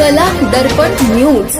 कला दर्पण न्यूज।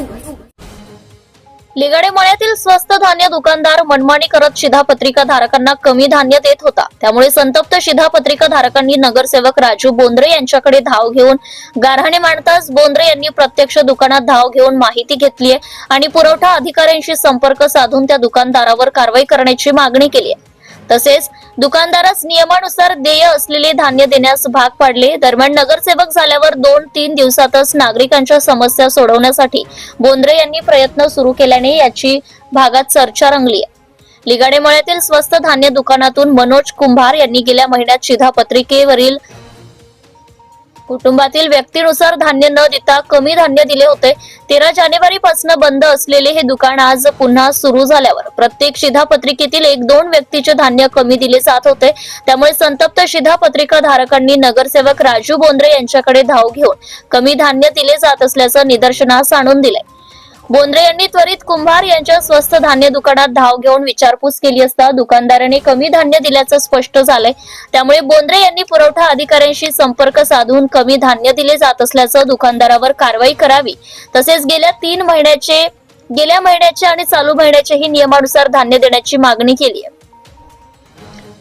लिगाडे मळ्यातील स्वस्त धान्य दुकानदार मनमानी करत शिधापत्रिका धारकांना कमी धान्य देत होता। त्यामुळे संतप्त शिधापत्रिका धारकांनी नगरसेवक राजू बोंद्रे यांच्याकडे धाव घेऊन गारहाणे मांडताच बोंद्रे यांनी प्रत्यक्ष दुकानात धाव घेऊन माहिती घेतली आहे आणि पुरवठा अधिकाऱ्यांशी संपर्क साधून त्या दुकानदारावर कारवाई करण्याची मागणी केली आहे। तसेच दुकानदारास नियमानुसार देय असलेले धान्य देण्यास भाग पाडले। दरम्यान नगरसेवक झाल्यावर 2-3 दिवसातच नागरिकांच्या समस्या सोडवण्यासाठी बोंद्रे यांनी प्रयत्न सुरू केल्याने याची भागात चर्चा रंगली आहे। लिगाडे मळ्यातील स्वस्त धान्य दुकानातून मनोज कुंभार यांनी गेल्या महिन्यात शिधापत्रिकेवरील कुटुंबातील व्यक्तीनुसार धान्य न देता कमी धान्य दिले होते। 13 जानेवारीपासून बंद असलेले हे दुकान आज पुन्हा सुरू झाल्यावर प्रत्येक शिधापत्रिकेतील 1-2 व्यक्तीचे धान्य कमी दिले जात होते। त्यामुळे संतप्त शिधापत्रिका धारकांनी नगरसेवक राजू बोंद्रे यांच्याकडे धाव घेऊन कमी धान्य दिले जात असल्याचं निदर्शनास आणून दिले। बोंद्रे यांनी त्वरित कुंभार यांच्या स्वस्त धान्य दुकानात धाव घेऊन विचारपूस केली असता दुकानदाराने कमी धान्य दिल्याचं स्पष्ट झालंय। त्यामुळे बोंद्रे यांनी पुरवठा अधिकाऱ्यांशी संपर्क साधून कमी धान्य दिले जात असल्याचं दुकानदारावर कारवाई करावी, तसेच गेल्या महिन्याचे आणि चालू महिन्याचेही नियमानुसार धान्य देण्याची मागणी केली आहे।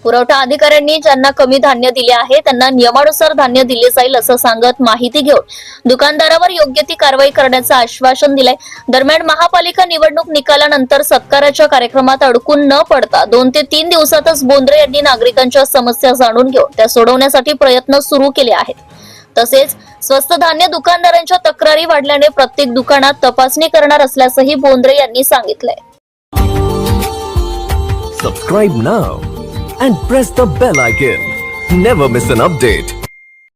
पुरवठा अधिकाऱ्यांनी ज्यांना कमी धान्य दिले आहे त्यांना नियमानुसार धान्य दिले जाईल असं सांगत माहिती घेऊन दुकानदारावर योग्य ती कारवाई करण्याचं आश्वासन दिलंय। दरम्यान महापालिका निवडणूक निकालानंतर सत्काराच्या कार्यक्रमात अडकून न पडता 2 ते 3 दिवसातच बोंद्रे यांनी नागरिकांच्या समस्या जाणून घेऊन त्या सोडवण्यासाठी प्रयत्न सुरू केले आहेत। तसेच स्वस्त धान्य दुकानदारांच्या तक्रारी वाढल्याने प्रत्येक दुकानात तपासणी करणार असल्याचंही बोंद्रे यांनी सांगितलंय। Subscribe now and press the bell icon. Never miss an update.